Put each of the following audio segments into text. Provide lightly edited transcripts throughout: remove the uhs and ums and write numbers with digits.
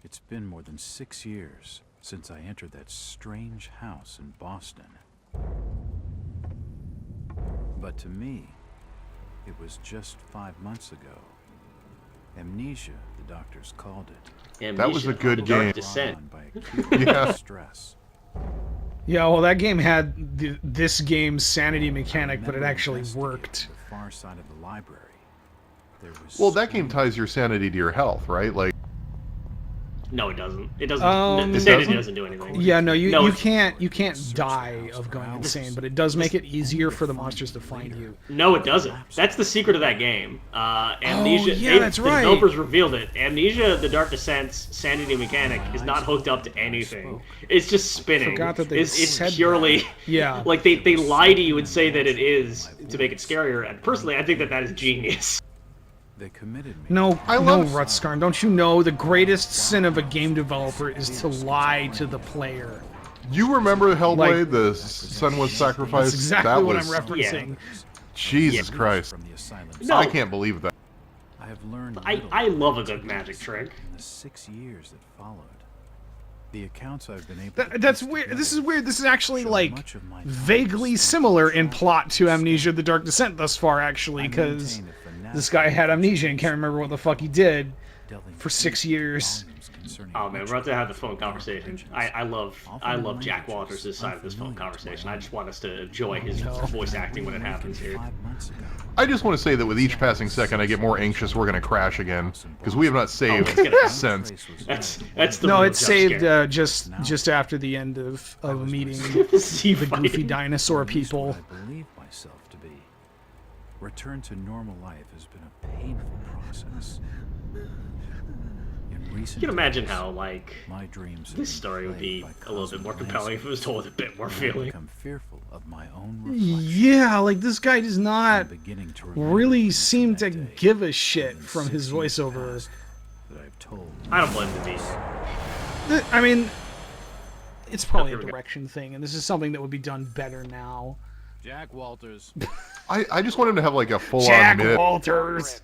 It's been more than 6 years since I entered that strange house in Boston. But to me, it was just 5 months ago. Amnesia, the doctors called it. Amnesia, that was a good the Dark game. Descent. By acute Yeah. stress. Yeah, well, that game had this game's sanity mechanic, but it Remember actually investigating worked. The far side of the library. There was Well, that game ties your sanity to your health, right? Like, No, it doesn't. It doesn't. The It sanity doesn't? doesn't do anything. Yeah, no, you No, can't die of going insane, but it does make it easier for the monsters to find you. No, it doesn't. That's the secret of that game. Amnesia. yeah, that's the right. developers revealed it. Amnesia: The Dark Descent's sanity mechanic is not hooked up to anything. It's just spinning. Forgot that they it's said purely. that. Yeah. Like they lie to you and say that it is to make it scarier. And personally, I think that is genius. They committed me. No, I no, love- Rutskarn, don't you know the greatest sin of a game developer is to lie to the player? you remember Hellblade? Like- The son was sacrificed. That's exactly that what was, I'm referencing. Jesus Christ! From the asylum. No. I can't believe that. I have learned I little love a good magic trick. in the 6 years that followed. The accounts I've been able to That's piece weird. This is together weird. This is actually show like much of my vaguely time similar in spent plot to Amnesia: The Dark Descent thus far, actually, I because maintain a fanatic this guy had amnesia and can't remember what the fuck he did delving for 6 deep years. volumes concerning Oh man, we're about to have the phone witchcraft conversation. legends, I love often Jack languages Walters' side of this phone unfamiliar to conversation. my I just want us to enjoy his No. voice acting when it happens here. 5 months ago. I just want to say that with each passing second, I get more anxious we're going to crash again because we have not saved it's gonna- since. That's the No, real it's jump saved scare. just after the end of meeting See the goofy fighting. dinosaur At least people. what I believe myself to be. Return to normal life has been a painful process. In recent You can imagine days, how like my dreams have this been story would be plagued by a little bit more cosmic compelling if it was told with a bit more landscapes, and I feeling. become fearful of my own reflection. Yeah, like this guy does not I'm beginning to remember really things seem from to that day, give a shit more than from his 6 years voiceover. past that I've told I don't blame the beast. I mean, it's probably a Here we go. direction thing, and this is something that would be done better now. Jack Walters. I just want him to have like a Jack Walters.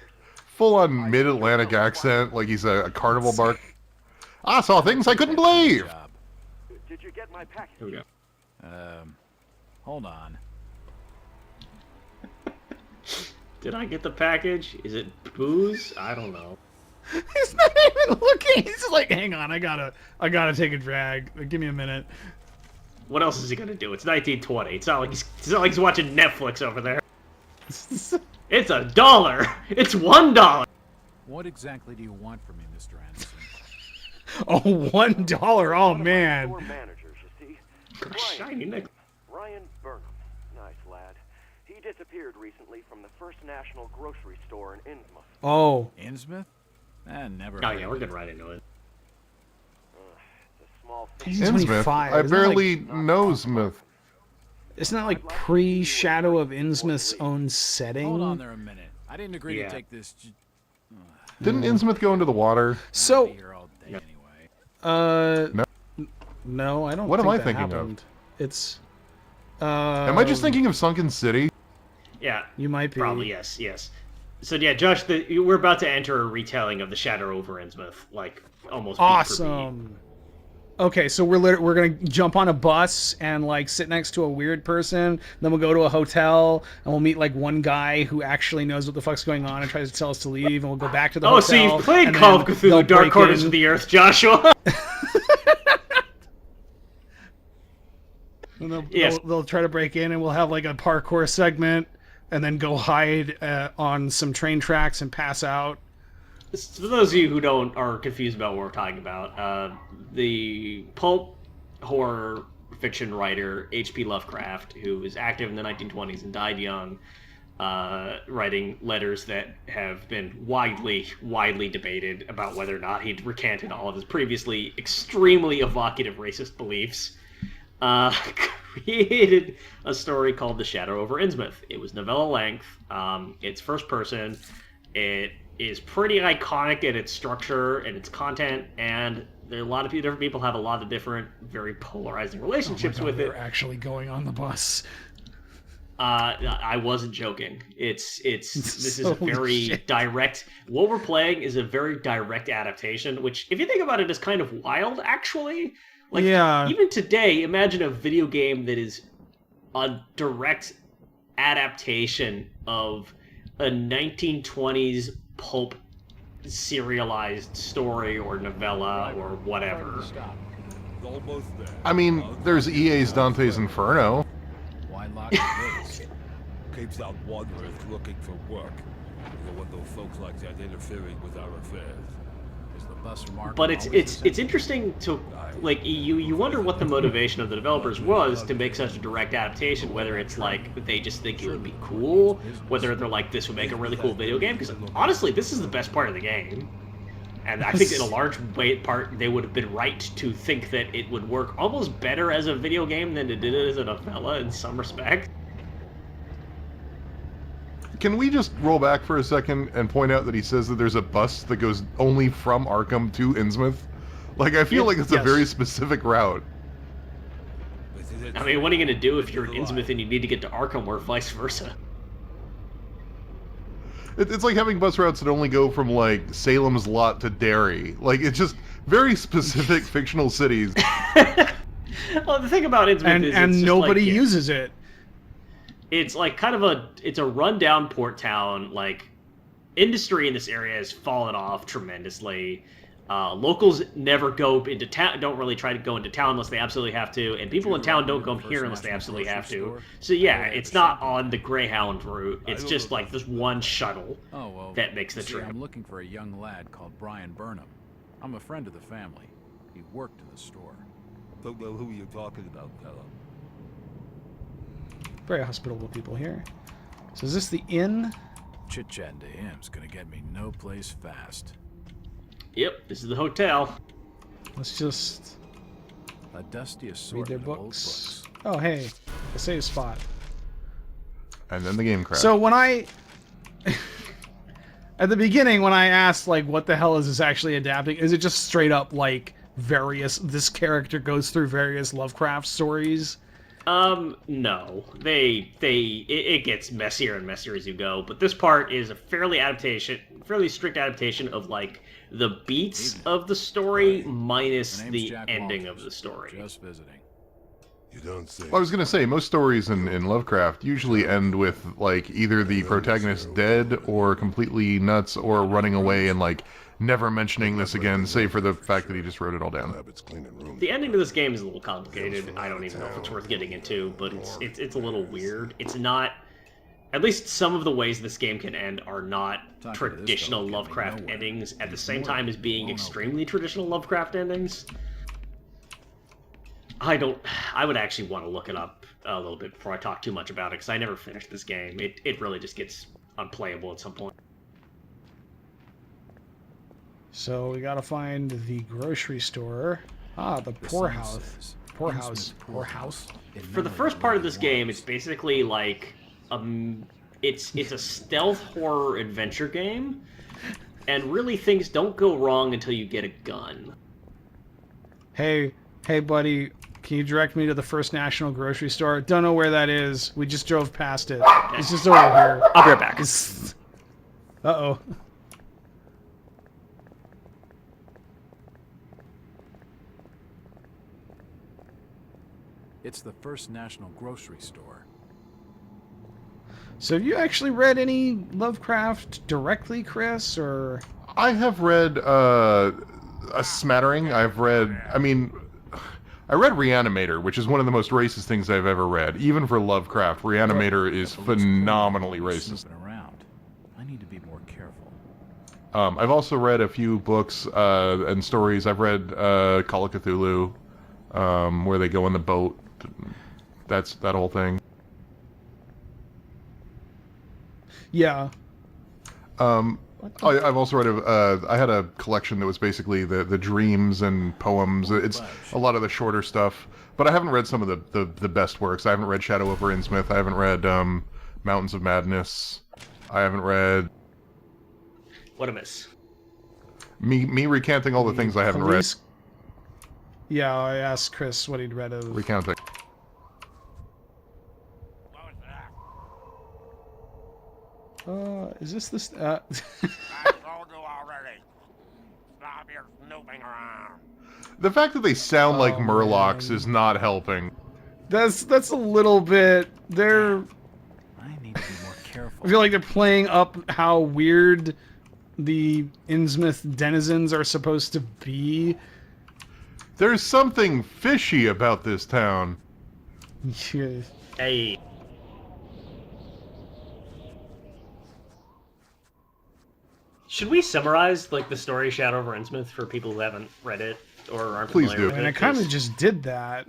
full-on mid-Atlantic accent, like he's a carnival bark. I saw things I couldn't believe. Job. Did you get my package? Here we go. Hold on. Did I get the package? Is it booze? I don't know. He's not even looking. He's just like, hang on, I gotta take a drag. Give me a minute. What else is he gonna do? It's 1920. It's not like he's watching Netflix over there. It's $1. It's $1. What exactly do you want from me, Mr. Anderson? Oh, $1. Oh man. Store managers, you see. Got a shiny neck. Ryan Burnham. Nice lad. He disappeared recently from the First National grocery store in Innsmouth. Oh, Innsmouth? Never. Oh heard yeah, of we're it. getting right into it. It's a small He's fish. Innsmouth. 25. I Isn't that barely know Smith. isn't that like pre-Shadow of Innsmouth's own setting? Hold on there a minute. I didn't agree Yeah. to take this. Didn't Innsmouth go into the water? So, Be here all day anyway. no, I don't. What am think I that thinking of? happened. It's. Am I just thinking of Sunken City? Yeah, You might be. probably yes. So yeah, Josh, we're about to enter a retelling of the Shadow Over Innsmouth, like almost beat for beat. Awesome. Okay, so we're gonna jump on a bus and like sit next to a weird person. Then we'll go to a hotel and we'll meet like one guy who actually knows what the fuck's going on and tries to tell us to leave. And we'll go back to the Oh, hotel. so you've played and Call of then they'll Cthulhu: Dark break Corners in. of the Earth, Joshua. And they'll, Yes. they'll try to break in, and we'll have like a parkour segment, and then go hide on some train tracks and pass out. For those of you who are confused about what we're talking about, the pulp horror fiction writer H.P. Lovecraft, who was active in the 1920s and died young, writing letters that have been widely debated about whether or not he'd recanted all of his previously extremely evocative racist beliefs. Created a story called The Shadow Over Innsmouth. It was novella length. It's first person. It is pretty iconic in its structure and its content, and there are a lot of different people have a lot of different, very polarizing relationships with it. We're actually going on the bus. I wasn't joking. This is a Holy very shit. direct. What we're playing is a very direct adaptation, which, if you think about it, is kind of wild, actually. Like, Yeah. even today, imagine a video game that is a direct adaptation of a 1920s pulp serialized story or novella or whatever. Almost there. I mean, there's EA's Dante's Inferno. Why lock the base? Keeps out wanderers looking for work. You don't want those folks like that interfering with our affairs. Is the bus marked But always it's the same? interesting to like you wonder what the motivation of the developers was to make such a direct adaptation. Whether it's like they just think it would be cool, whether they're like this would make a really cool video game. Because honestly, this is the best part of the game, and I think in a large part they would have been right to think that it would work almost better as a video game than it did as a novella in some respect. Can we just roll back for a second and point out that he says that there's a bus that goes only from Arkham to Innsmouth? Like, I feel like it's a Yes. very specific route. I mean, what are you gonna do if you're in Innsmouth and you need to get to Arkham, or vice versa? It's like having bus routes that only go from, like, Salem's Lot to Derry. Like, it's just very specific fictional cities. Well, the thing about Innsmouth And is and it's just nobody like, uses it. It's like kind of a rundown port town. Like, industry in this area has fallen off tremendously. Locals never go into town, don't really try to go into town unless they absolutely have to, and people in town don't come here unless they absolutely have to. So yeah, it's not on the Greyhound route. It's just like this one shuttle Oh, well, that makes the see, trip. I'm looking for a young lad called Brian Burnham. I'm a friend of the family. He worked in the store. Don't know who you're talking about, fella. Very hospitable people here. So is this the inn? Chit-chatting to him's gonna get me no place fast. Yep, this is the hotel. Let's just A dusty read assortment their of old books. books. Oh, hey, a save spot. And then the game crashed. So when I... At the beginning, when I asked, like, what the hell is this actually adapting, is it just straight up, like, this character goes through various Lovecraft stories? No. It gets messier and messier as you go, but this part is a fairly strict adaptation of, like, the beats of the story minus My name's the Jack ending Walters. of the story. Just visiting. You don't say. Well, I was gonna say, most stories in Lovecraft usually end with, like, either the protagonist dead or completely nuts or running away and, like, never mentioning this again, save for the fact that he just wrote it all down. Habits cleaning room. The ending to this game is a little complicated. I don't even know if it's worth getting into, but it's a little weird. It's not... At least some of the ways this game can end are not Talking to this traditional fellow get me Lovecraft nowhere. endings at the He's same more time as than being blown extremely traditional Lovecraft endings. I would actually want to look it up a little bit before I talk too much about it, because I never finished this game. It really just gets unplayable at some point. So we gotta find the grocery store. Ah, the The poorhouse. sign says, Poorhouse. Innsmouth Poorhouse. in For the memory first of part of Willie this game, Wallace. it's basically like it's a stealth horror adventure game, and really things don't go wrong until you get a gun. Hey, buddy, can you direct me to the First National grocery store? Don't know where that is. We just drove past it. It's just over here. I'll be right back. Uh-oh. It's the First National Grocery Store. So have you actually read any Lovecraft directly, Chris, or... I have read a smattering. I read Reanimator, which is one of the most racist things I've ever read. Even for Lovecraft, Reanimator is phenomenally racist. Snooping around. I need to be more careful. I've also read a few books and stories. I've read Call of Cthulhu, where they go in the boat. That's that whole thing. Yeah. I've also read I had a collection that was basically the dreams and poems. It's a lot of the shorter stuff, but I haven't read some of the best works. I haven't read Shadow Over Innsmouth. I haven't read Mountains of Madness. I haven't read... What a miss. Me recanting all the things I haven't read. Police- Yeah, I asked Chris what he'd read of... Recounting. Is this this? I told you already. Stop your snooping around. The fact that they sound like Oh, Murlocs man. is not helping. That's a little bit. They're. I need to be more careful. I feel like they're playing up how weird the Innsmouth denizens are supposed to be. There's something fishy about this town. Hey. Should we summarize like the story Shadow Over Innsmouth for people who haven't read it or aren't Please familiar do. with I it? kind of just did that.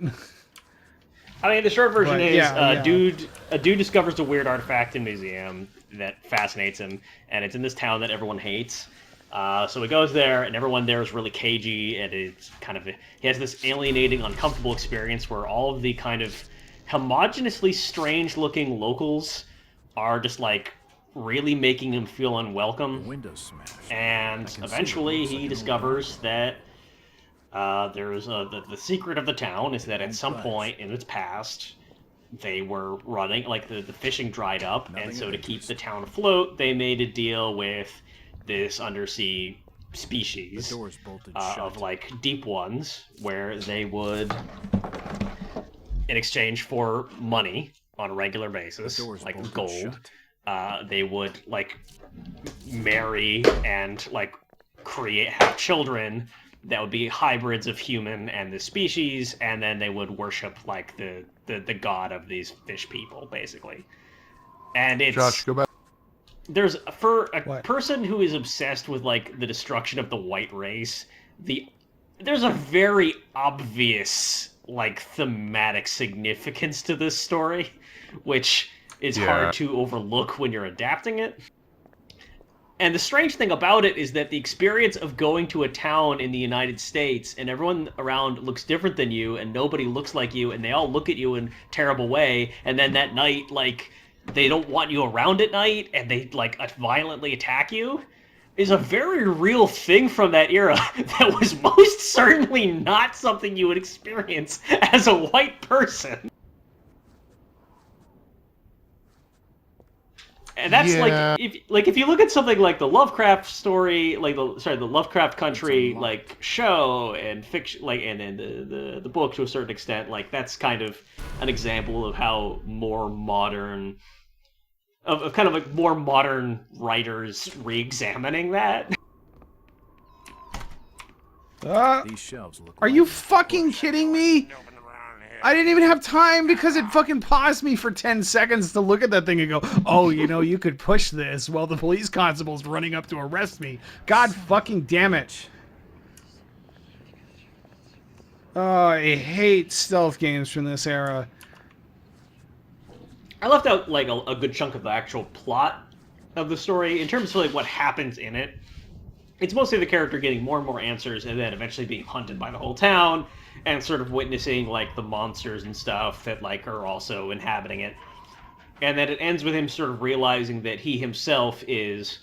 I mean, the short version But, is yeah. a dude discovers a weird artifact in a museum that fascinates him, and it's in this town that everyone hates. So he goes there, and everyone there is really cagey, and it's kind of he has this alienating, uncomfortable experience where all of the kind of homogeneously strange-looking locals are just like really making him feel unwelcome. Windows smashed. And see eventually what looks he like an old discovers that there's the secret of the town is that at some budge. point in its past they were running like the fishing dried up, Nothing and so of to keep interest. the town afloat they made a deal with this undersea species The door's bolted shut. of like deep ones where they would, in exchange for money on a regular basis, The door's like bolted gold, shut. they would like marry and like have children that would be hybrids of human and the species, and then they would worship like the god of these fish people, basically. And it's Josh, go back. there's for a What? person who is obsessed with like the destruction of the white race, there's a very obvious like thematic significance to this story, which is Yeah. hard to overlook when you're adapting it. And the strange thing about it is that the experience of going to a town in the United States and everyone around looks different than you and nobody looks like you and they all look at you in a terrible way, and then that night, like, they don't want you around at night and they, like, violently attack you, is a very real thing from that era that was most certainly not something you would experience as a white person. And that's Yeah. like if you look at something like the Lovecraft story, like the Lovecraft Country like show and fiction, like and then the book to a certain extent, like that's kind of an example of how more modern of kind of like more modern writers re-examining that. These shelves look. Are you fucking kidding me? Snooping around here. I didn't even have time because it fucking paused me for 10 seconds to look at that thing and go, oh, you know, you could push this while the police constable's running up to arrest me. God fucking damn it. Oh, I hate stealth games from this era. I left out like a good chunk of the actual plot of the story in terms of like what happens in it. It's mostly the character getting more and more answers and then eventually being hunted by the whole town and sort of witnessing like the monsters and stuff that like are also inhabiting it. And then it ends with him sort of realizing that he himself is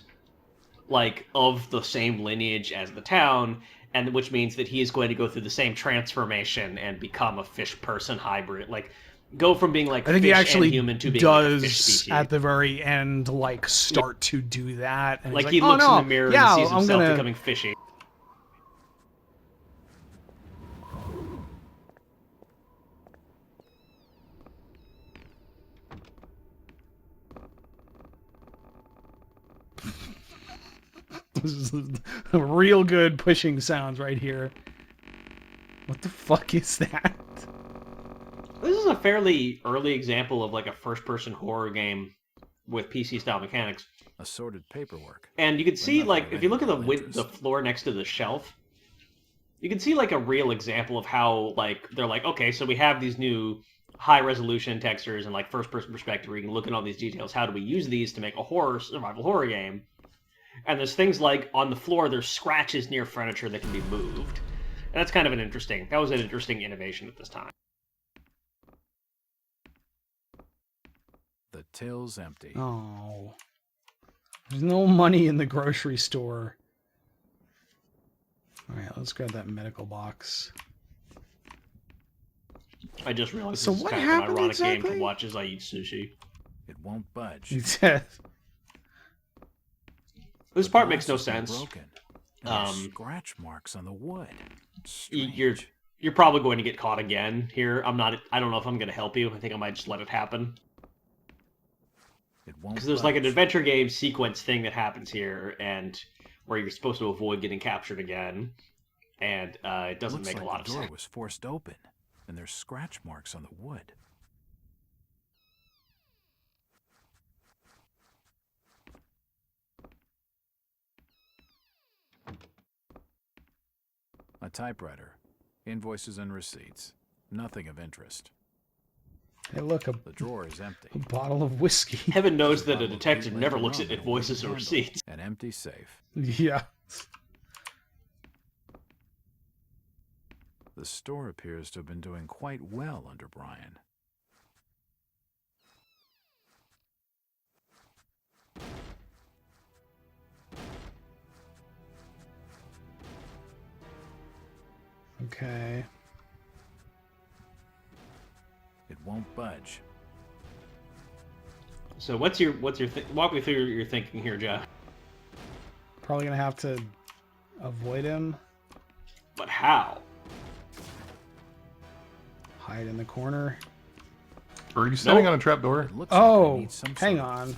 like of the same lineage as the town, and which means that he is going to go through the same transformation and become a fish person hybrid, like go from being like I think fish he actually and human to being like a fish does species. at the very end, like, start to do that. And Like he's he "Oh, looks no, in the mirror yeah, and sees I'm himself gonna... becoming fishy. This is real good pushing sounds right here. What the fuck is that? This is a fairly early example of like a first-person horror game with PC-style mechanics. Assorted paperwork. And you can see, nothing like, of if you look at any real the interest. floor next to the shelf, you can see, like, a real example of how, like, they're like, okay, so we have these new high-resolution textures and, like, first-person perspective where you can look at all these details. How do we use these to make a survival horror game? And there's things like, on the floor, there's scratches near furniture that can be moved. And that's kind of that was an interesting innovation at this time. The till's empty. Oh. There's no money in the grocery store. Alright, let's grab that medical box. I just realized So this is what kind of an happened ironic game exactly? to watch as I eat sushi. It won't budge. This The part makes no glass has been sense. broken, and there's scratch marks on the wood. Strange. You're probably going to get caught again here. I don't know if I'm going to help you. I think I might just let it happen. It won't Because there's like an budge. adventure game sequence thing that happens here, and where you're supposed to avoid getting captured again, and it doesn't Looks make like a lot of the door sense. was forced open, and there's scratch marks on the wood. A typewriter, invoices and receipts. Nothing of interest. Hey, look, The drawer is empty. a bottle of whiskey. Heaven knows that a Bottle of detective bootleg never looks rum at and a invoices or wooden handle. receipts. An empty safe. Yeah. The store appears to have been doing quite well under Brian. Okay. It won't budge. So walk me through your thinking here, Jeff. Probably gonna have to avoid him. But how? Hide in the corner. Are you standing Nope. on a trapdoor? It looks like I Oh, need some hang sort of- on.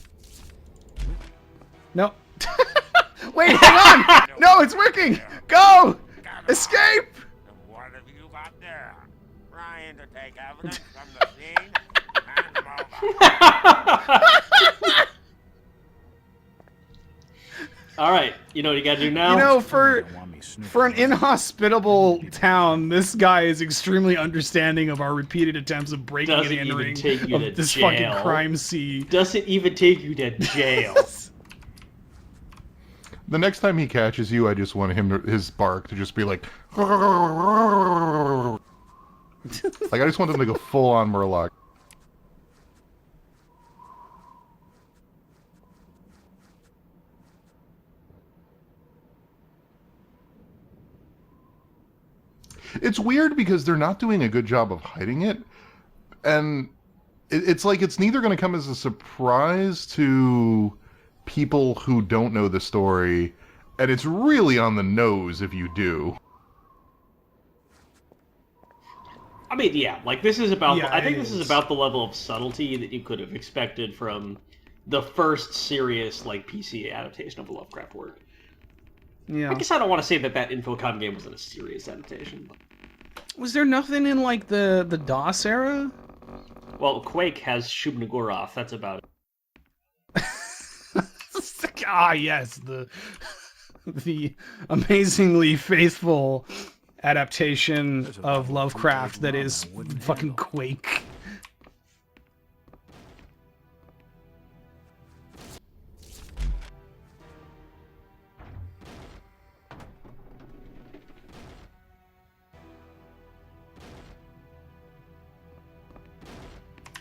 No. Wait, hang on! No, it's working! Go! Escape! And what have you got there? Trying to take evidence from the scene? Hand them over. All right, you know what you gotta do now? You know, You for don't want me snooping an around. inhospitable town, this guy is extremely understanding of our repeated attempts of breaking Doesn't and even entering take you to of this jail. fucking crime scene. Doesn't even take you to jail. The next time he catches you, I just want his bark to just be like... like, I just want him to go full-on Murloc. It's weird because they're not doing a good job of hiding it, and it's like it's neither going to come as a surprise to people who don't know the story, and it's really on the nose if you do. I mean, yeah, like this is about. Yeah, I think it this is is. about the level of subtlety that you could have expected from the first serious like PC adaptation of a Lovecraft work. Yeah. I guess I don't want to say that Infocom game wasn't a serious adaptation. But... Was there nothing in like the DOS era? Well, Quake has Shub Nagorov. That's about it. Ah, yes, the amazingly faithful adaptation There's a of bottle of Lovecraft bootleg that rum is and a wooden fucking handle. Quake.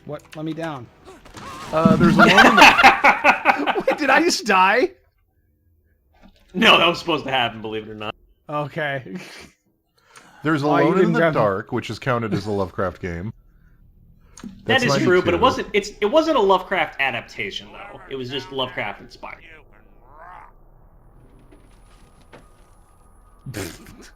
What? Let me down. There's a loan in the... Wait, did I just die? No, that was supposed to happen. Believe it or not. Okay. There's Oh, you Alone in didn't the grab- Dark, which is counted as a Lovecraft game. That That's is true, but 92. it wasn't a Lovecraft adaptation though. It was just Lovecraft inspired. You can rock.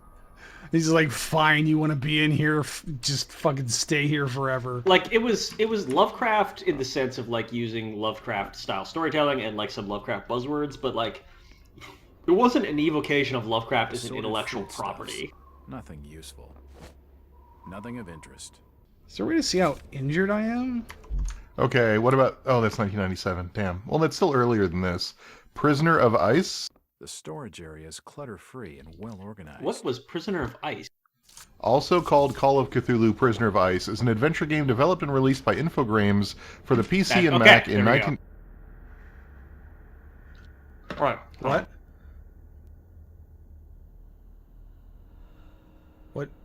He's like, fine, you want to be in here? Just fucking stay here forever. Like it was Lovecraft in the sense of like using Lovecraft style storytelling and like some Lovecraft buzzwords, but like it wasn't an evocation of Lovecraft as an Assorted intellectual foodstuffs. property. Nothing useful. Nothing of interest. Is there a way to see how injured I am? Okay, what about... Oh, that's 1997. Damn. Well, that's still earlier than this. Prisoner of Ice, The storage area is clutter-free and well-organized. What was Prisoner of Ice? also called Call of Cthulhu Prisoner of Ice, is an adventure game developed and released by Infogrames for the PC and Okay, Mac there in we 19... All right. What?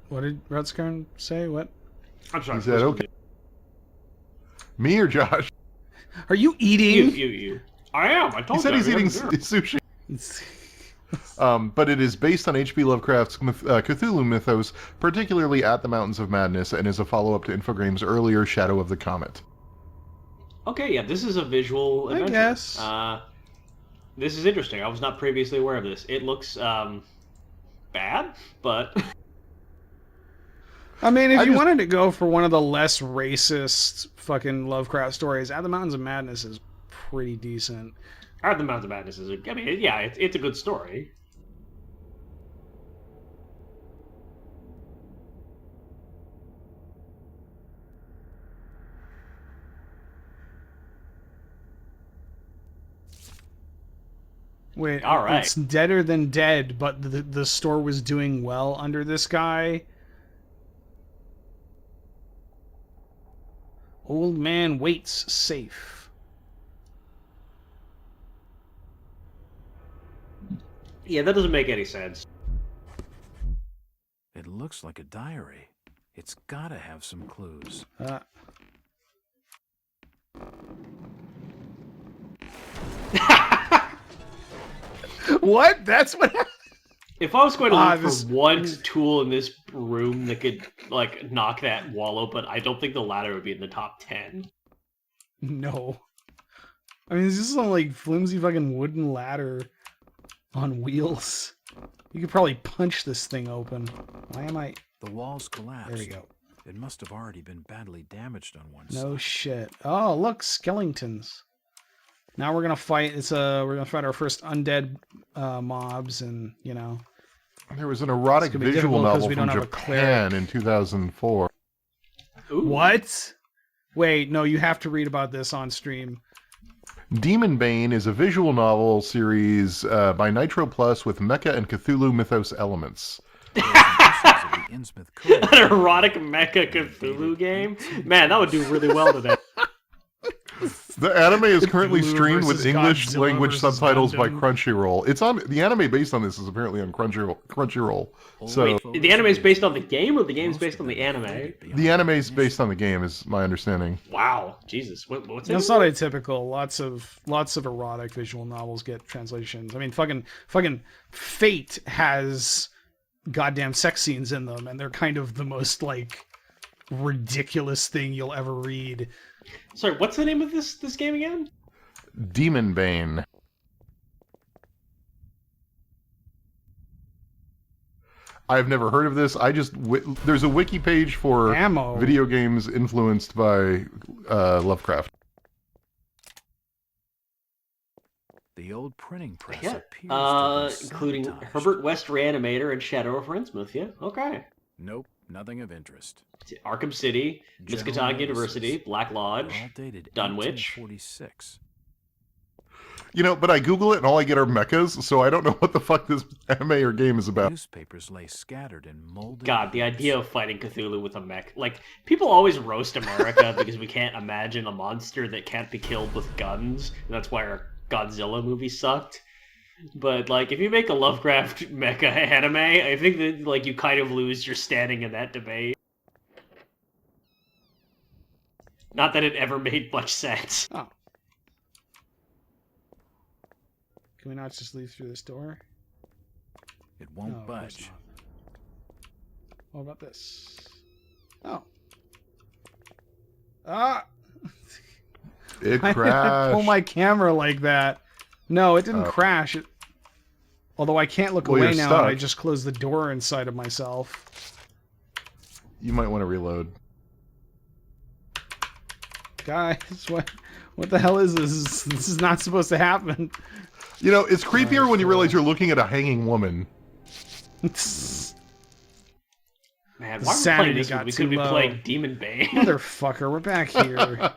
What did Rutskarn say? What? I'm sorry. He said, okay. Me or Josh? Are you eating? You. I am. I told He said you. he's I eating am. sushi. But it is based on H.P. Lovecraft's Cthulhu mythos, particularly At the Mountains of Madness, and is a follow-up to Infogrames' earlier Shadow of the Comet. Okay, yeah, this is a visual I adventure. guess. This is interesting. I was not previously aware of this. It looks bad, but I mean, if you wanted to go for one of the less racist fucking Lovecraft stories, At the Mountains of Madness is pretty decent. At the Mountains of Madness is I mean, yeah, it's a good story. Wait, All right. It's Deader Than Dead, but the store was doing well under this guy. Old man waits safe. Yeah, that doesn't make any sense. It looks like a diary. It's gotta have some clues. What? That's what happened? If I was going to look this- for one tool in this room that could, like, knock that wall open, I don't think the ladder would be in the top 10. No. I mean, this is some, like, flimsy fucking wooden ladder on wheels. You could probably punch this thing open. Why am I... The walls collapsed. There we go. It must have already been badly damaged on one side. No shit. Oh, look, skeletons. Now we're gonna fight. We're gonna fight our first undead mobs, and you know. There was an erotic It's gonna be visual difficult 'cause novel we from don't have a Japan in 2004. Ooh. What? Wait, no, you have to read about this on stream. Demon Bane is a visual novel series by Nitro Plus with Mecha and Cthulhu mythos elements. An erotic mecha Cthulhu game? Man, that would do really well today. The anime is currently Cthulhu streamed with versus English Godzilla language versus subtitles by Gundam. Crunchyroll. It's on the anime based on this is apparently on Crunchyroll. So Wait, the anime is based on the game, or the game is based on the anime? the anime is based on the game, is my understanding. Wow, Jesus, what's it? That's not atypical. Lots of erotic visual novels get translations. I mean, fucking Fate has goddamn sex scenes in them, and they're kind of the most like ridiculous thing you'll ever read. Sorry, what's the name of this game again? Demon Bane. I've never heard of this. There's a wiki page for Ammo. video games influenced by Lovecraft. The old printing press Yeah, appears to be including sanitized. Herbert West Reanimator and Shadow Over Innsmouth. Yeah, okay. Nope, nothing of interest. Arkham City, General Miskatonic notices. University, Black They're Lodge, all dated Dunwich. 1846. You know, but I Google it and all I get are mechas, so I don't know what the fuck this anime or game is about. Newspapers lay scattered in molded. God, the leaves. idea of fighting Cthulhu with a mech. Like, people always roast America because we can't imagine a monster that can't be killed with guns. And that's why our Godzilla movie sucked. But, like, if you make a Lovecraft mecha anime, I think that, like, you kind of lose your standing in that debate. Not that it ever made much sense. Oh. Can we not just leave through this door? It won't No, of course budge. not. What about this? Oh. Ah! It Why did I crashed. pull my camera like that? No, it didn't crash. Although I can't look Well, away you're now, stuck. and I just closed the door inside of myself. You might want to reload. Guys, what the hell is this? This is not supposed to happen. You know, it's creepier when you realize you're looking at a hanging woman. Man, why are we Sanity playing this got when we too could be low. playing Demon Bane? Motherfucker, we're back here.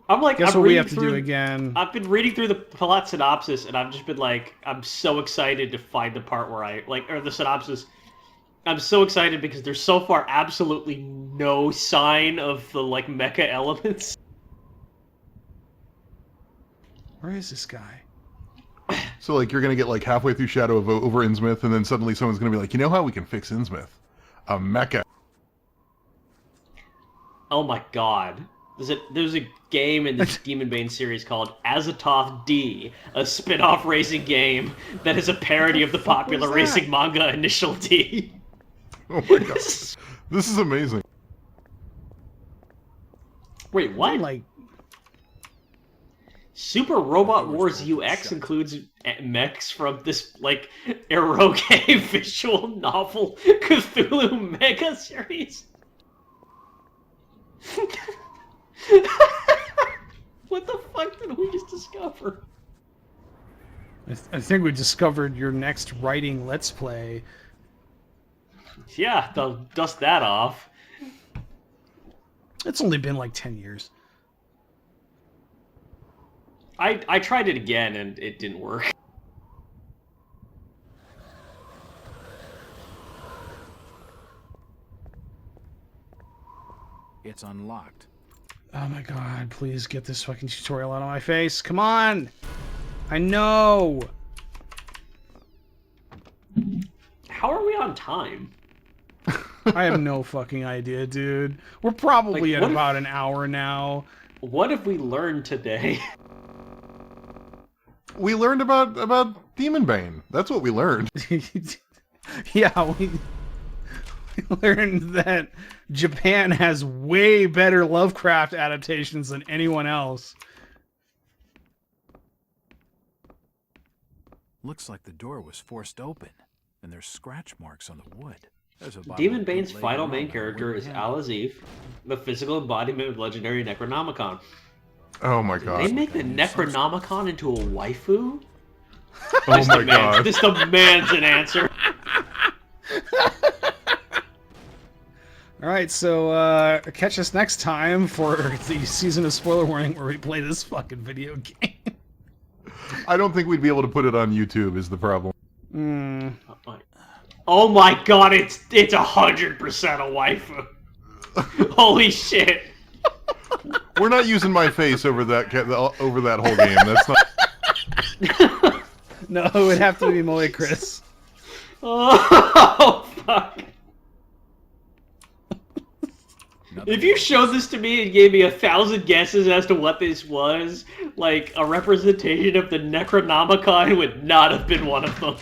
I'm like, Guess I'm what we reading have to through, do again? I've been reading through the plot synopsis, and I've just been like, I'm so excited to find the part where or the synopsis. I'm so excited because there's so far absolutely no sign of the, like, mecha elements. Where is this guy? So, like, you're going to get, like, halfway through Shadow Over Innsmouth, and then suddenly someone's going to be like, you know how we can fix Innsmouth? A mecha. Oh my god. There's a game in the Demon Bane series called Azathoth D, a spin-off racing game that is a parody of the popular was that? racing manga Initial D. Oh my god. This is amazing. Wait, what? Like, Super Robot Wars UX includes mechs from this, like, eroge visual novel Cthulhu Mega Series. What the fuck did we just discover? I think we discovered your next writing Let's Play. Yeah, they'll dust that off. It's only been like 10 years. I tried it again and it didn't work. It's unlocked. Oh my god, please get this fucking tutorial out of my face. Come on! I know! How are we on time? I have no fucking idea, dude. We're probably Like, at about an hour now. What have we learned today? We learned about Demon Bane. That's what we learned. Yeah, we learned that Japan has way better Lovecraft adaptations than anyone else. Looks like the door was forced open, and there's scratch marks on the wood. There's a bottle Demon of Bane's bootleg final rum main and a character wooden is handle. Al-Azif, the physical embodiment of legendary Necronomicon. Oh my They god. make the Necronomicon into a waifu? Oh my god. This demands an answer. Alright, so catch us next time for the season of Spoiler Warning where we play this fucking video game. I don't think we'd be able to put it on YouTube is the problem. Oh my god, it's 100% a waifu. Holy shit. We're not using my face over that whole game. That's not. No, it would have to be Moe Chris. Oh, fuck. If you showed this to me and gave me 1,000 guesses as to what this was, like, a representation of the Necronomicon would not have been one of them.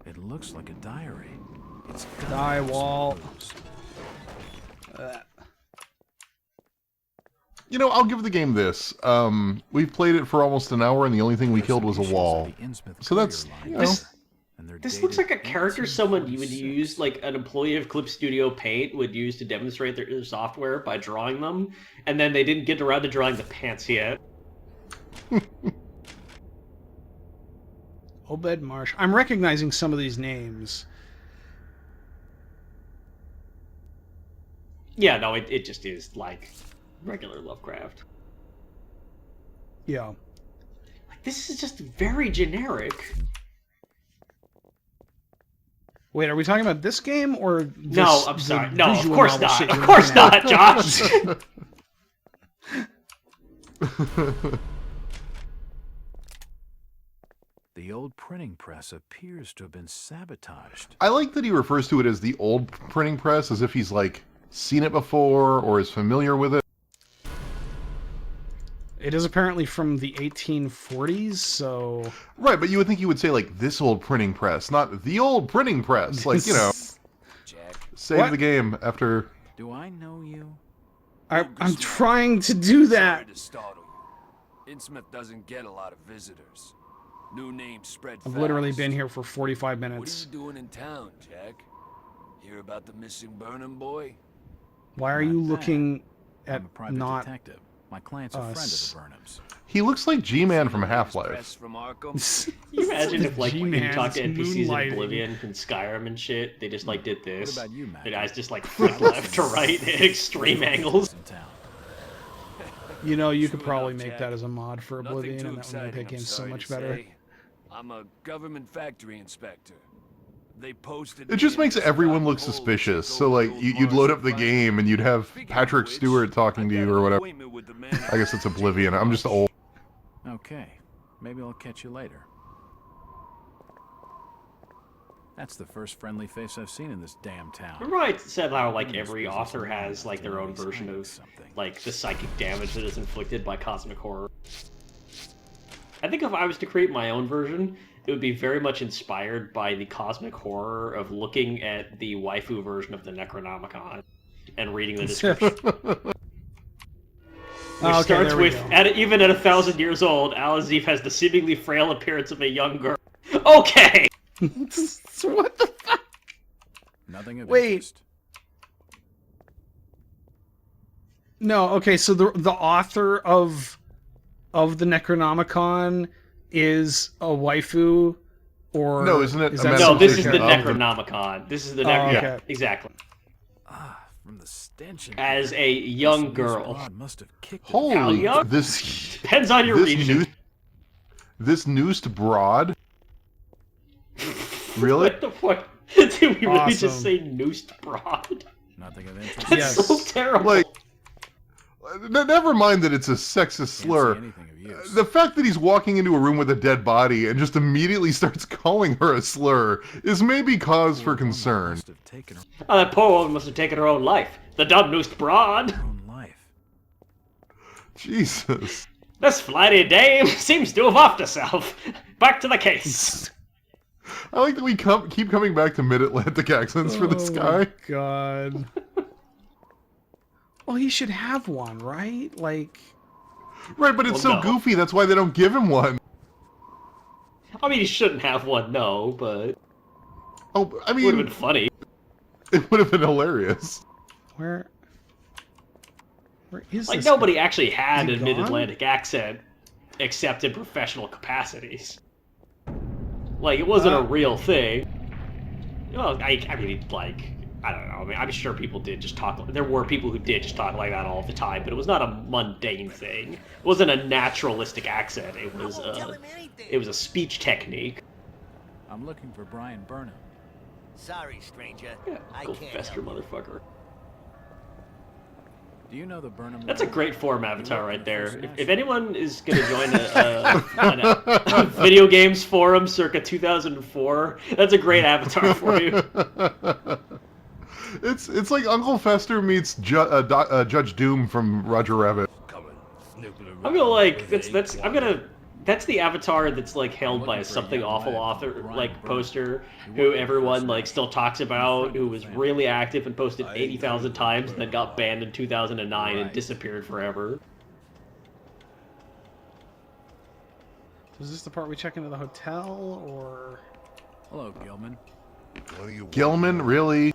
It looks like a diary. It's Die wall. You know, I'll give the game this. We've played it for almost an hour, and the only thing we killed was a wall. So that's, you know. This looks like a character someone you would use, like an employee of Clip Studio Paint would use to demonstrate their software by drawing them, and then they didn't get around to drawing the pants yet. Obed Marsh. I'm recognizing some of these names. Yeah, no, it just is like regular Lovecraft. Yeah. Like, this is just very generic. Wait, are we talking about this game or this, No, I'm sorry. No, of visual course novel not. shit Of you're course looking at? not, Josh. The old printing press appears to have been sabotaged. I like that he refers to it as the old printing press, as if he's, like, seen it before or is familiar with it. It is apparently from the 1840s, so... Right, but you would think you would say, like, this old printing press, not the old printing press. Like, you know, save What? the game after... Do I know you? I'm trying to do that. Sorry to startle you. Innsmouth doesn't get a lot of visitors. New names spread I've literally fast. been here for 45 What are minutes. you doing in town, Jack? Hear about the missing Burnham boy? Why are Not you bad. looking at I'm a private not detective. My client's a friend of us. the Burnhams. He looks like G-Man from Press Half-Life. from Arkham? Can you imagine if, like, when you G-Man's talk to NPCs in moonlighting. Oblivion and Skyrim and shit, they just, like, did this? What about you, Matt? The guys just, like, flick left to right at extreme angles. In town. You know, you could Sure probably enough, make Jack. that as a mod for Nothing Oblivion, too and that would make exciting, that game I'm so sorry much to better. say. I'm a government factory inspector. They posted It just me in makes to everyone stop look holes suspicious. that So, go like, to you'd Mars load up the and game, and you'd have Speaking of Patrick which, Stewart talking to I you got or an whatever. appointment with the man I guess it's Oblivion. I'm just old. Okay, maybe I'll catch you later. That's the first friendly face I've seen in this damn town. Remember I said how, like, Goodness every gracious, author I'm has, like, their own always version hiding of, something. like, the psychic damage that is inflicted by cosmic horror. I think if I was to create my own version, it would be very much inspired by the cosmic horror of looking at the waifu version of the Necronomicon and reading the description. Which Okay, starts there we with, go. even at 1,000 years old, Al-Azif has the seemingly frail appearance of a young girl. Okay! What the fuck? Nothing of Wait. interest. No, okay, so the author of the Necronomicon is a waifu, or No, isn't it is a that man- No, some this is the Manifestation of the- Necronomicon. This is the Oh, Necronomicon. okay. Exactly. Ah, from the stench. in As here. a young This girl. broad must have kicked it. How Holy, young? this Depends on your region. this noosed broad. Really? What the fuck? Did we really Awesome. just say noosed broad? Nothing of interest. That's Yes. so terrible. Like, never mind that it's a sexist Can't slur. see anything of use. The fact that he's walking into a room with a dead body and just immediately starts calling her a slur is maybe cause for Poor woman concern. Must have taken her Oh, that poor woman must have taken her own life. The dumb noosed broad. own life. Jesus. This flighty dame seems to have offed herself. Back to the case. I like that we keep coming back to mid-Atlantic accents for this Oh guy. my god. Well, he should have one, right? Like, Right, but it's Well, so no. goofy, that's why they don't give him one. I mean, he shouldn't have one, no, but Oh, I it would have mean, been funny. it would have been hilarious. where is Like, this nobody guy? actually had Is a he mid-Atlantic accent, except in professional capacities. Like, it wasn't a real thing. Well, I mean, like, I don't know. I mean, I'm sure people did just talk. There were people who did just talk like that all the time, but it was not a mundane thing. It wasn't a naturalistic accent. It was a speech technique. I'm looking for Brian Burnham. Sorry, stranger. Yeah, I go can't fester, help you. motherfucker. Do you know the Burnham? That's a lady? great form You avatar work right for the there. First If National. anyone is going to join a video games forum circa 2004, that's a great avatar for you. It's like Uncle Fester meets Judge Doom from Roger Rabbit. Coming, snooping around. I'm gonna like with that's a I'm gonna that's the avatar that's like held by a looking for a something young awful lad author named Brian like Burnham. poster He who worked for the everyone First like still National. talks about, Friend who of the was family. really active and posted I 80,000 know times and then Burnham. got banned in 2009 and Right. disappeared forever. Is this the part we check into the hotel, or? Hello, Gilman. Gilman, really?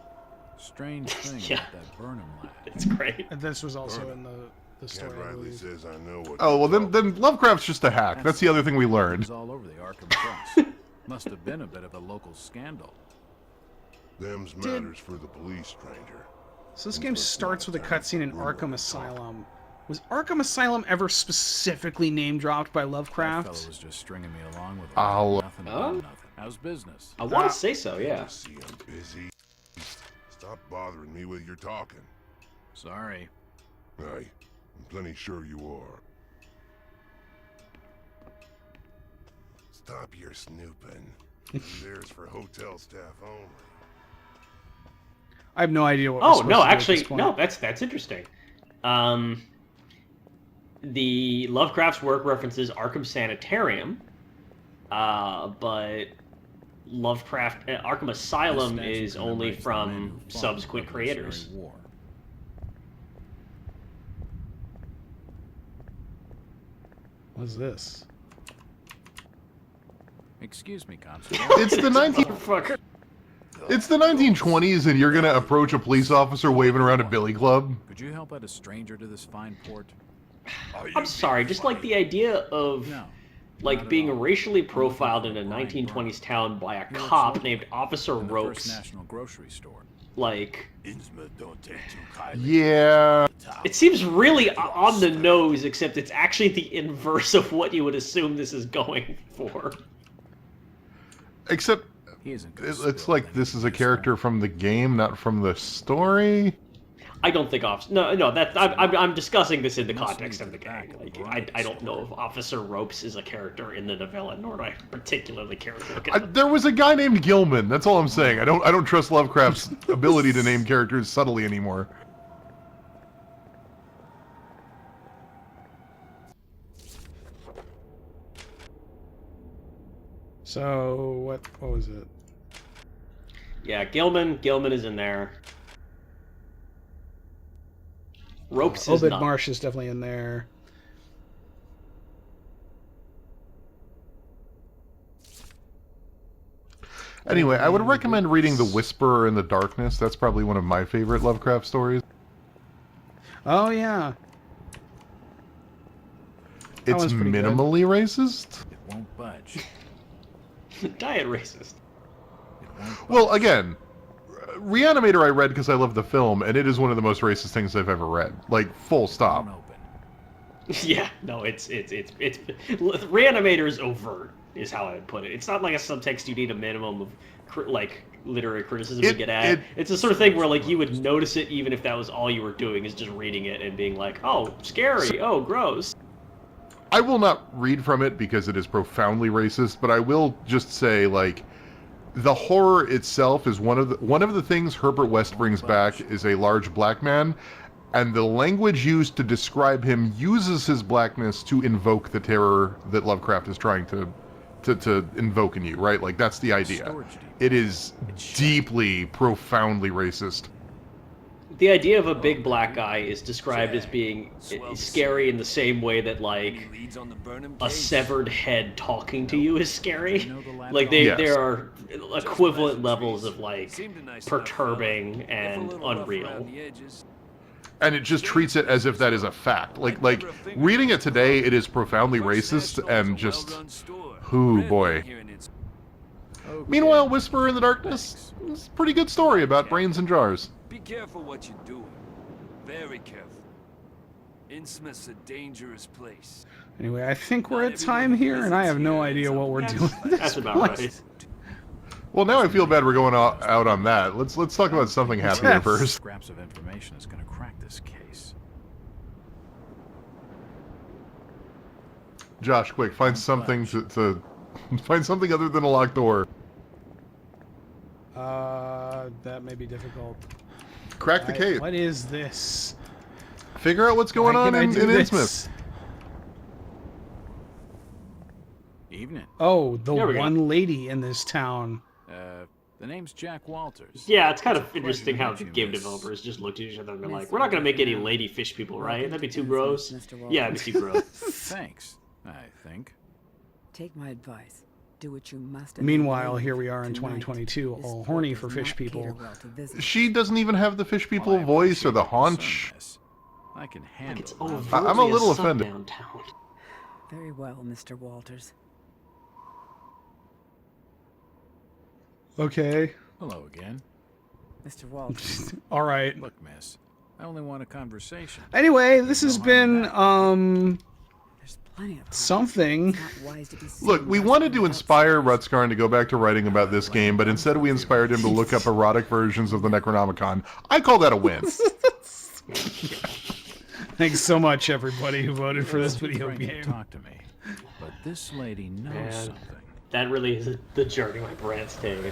Strange thing Yeah. about that Burnham lad. It's great. And this was also in the story. Cat I Riley believe. says I know what. Oh, well you're then Lovecraft's just a hack. That's the other thing we It learned. was all over the Arkham Press. Must have been a bit of a local scandal. Them's matters for the police, stranger. So this game starts with a cutscene in Arkham Asylum. Was Arkham Asylum ever specifically name dropped by That Lovecraft? fellow was just stringing me along with I'll- nothing Huh? but nothing. How's business? I want to say so, yeah. See, I'm busy. Stop bothering me with your talking. Sorry. I'm plenty sure you are. Stop your snooping. There's for hotel staff only. I have no idea what. We're Oh supposed no, to do at actually this point. no, that's interesting. The Lovecraft's work references Arkham Sanitarium, but Lovecraft Arkham Asylum This statue is only commemorates the man from who fought in the subsequent Revolutionary creators. War. What's this? Excuse me, Constable. It's the 19 Motherfucker. it's the 1920s, and you're gonna approach a police officer waving around a billy club. Could you help out a stranger to this fine port? I'm sorry, just like the idea of No. like not at being all. racially I'm looking profiled for in a Brian 1920s town by a He works cop locally named Officer In the Ropes. First National Grocery Store. Like, Innsmouth don't take too kindly. Yeah. it seems really on the nose, except it's actually the inverse of what you would assume this is going for. Except He isn't gonna it's spill like any this is a useful- character from the game, not from the story. I don't think no, that I'm discussing this in the Must context lead of the to the back game. of the Like, variety I don't know store. if Officer Ropes is a character in the novella, nor do I particularly care to look I, at it. there was a guy named Gilman. That's all I'm saying. I don't trust Lovecraft's ability to name characters subtly anymore. So what was it? Yeah, Gilman is in there. Ropes is Obed not. Marsh is definitely in there. Anyway, I would recommend reading The Whisperer in the Darkness. That's probably one of my favorite Lovecraft stories. Oh yeah. That It's one's pretty good. minimally racist. It won't budge. Diet racist. It won't Well, again, Reanimator I read because I love the film, and it is one of the most racist things I've ever read. Like, full stop. open. Yeah, no, it's Reanimator's overt is how I would put it. It's not like a subtext you need a minimum of literary criticism to get at. It's the sort of thing where like you would notice it even if that was all you were doing is just reading it and being like, oh, scary, oh, gross. I will not read from it because it is profoundly racist, but I will just say, like, the horror itself is one of the things Herbert West brings back is a large black man, and the language used to describe him uses his blackness to invoke the terror that Lovecraft is trying to invoke in you, right? Like, that's the idea. It is deeply, profoundly racist. The idea of a big black guy is described as being scary in the same way that, like, a severed head talking to you is scary. Like, there are equivalent levels of, like, perturbing and unreal. And it just treats it as if that is a fact. Like reading it today, it is profoundly racist and just... Ooh, boy. Meanwhile, Whisper in the Darkness is a pretty good story about brains in jars. Be careful what you're doing. Very careful. Innsmouth's a dangerous place. Anyway, I think we're at time here, and I have no idea what we're doing. That's about right. Well, now I feel bad we're going out on that. Let's talk about something happier first. Scraps of information is going to crack this case. Josh, quick, find something to find something other than a locked door. That may be difficult. Crack the case. What is this? Figure out what's going on in this? Innsmouth. Evening. Oh, the There we go. one lady in this town. The name's Jack Walters. Yeah, it's kind of interesting how game developers just looked at each other and been like, we're not going to make any lady fish people, right? That'd be too gross. Yeah, it'd be too gross. Thanks, I think. Take my advice. Do what you must. Meanwhile, here we are in 2022, all horny for fish people. She doesn't even have the fish people voice or the haunch. I can handle It's it. overtly I'm a little a offended. sundown town. Very well, Mr. Walters. Okay. Hello again. Mr. Walters. All right. Look, miss, I only want a conversation. Anyway, this has been There's plenty of something. It's not wise to be Look, seen we as wanted to without inspire sense. Rutskarn to go back to writing about this game, but instead we inspired him to look up erotic versions of the Necronomicon. I call that a win. Thanks so much, everybody who voted for this video Trying to game. talk to me, but this lady knows Man. something. That really is the journey my brand's taking.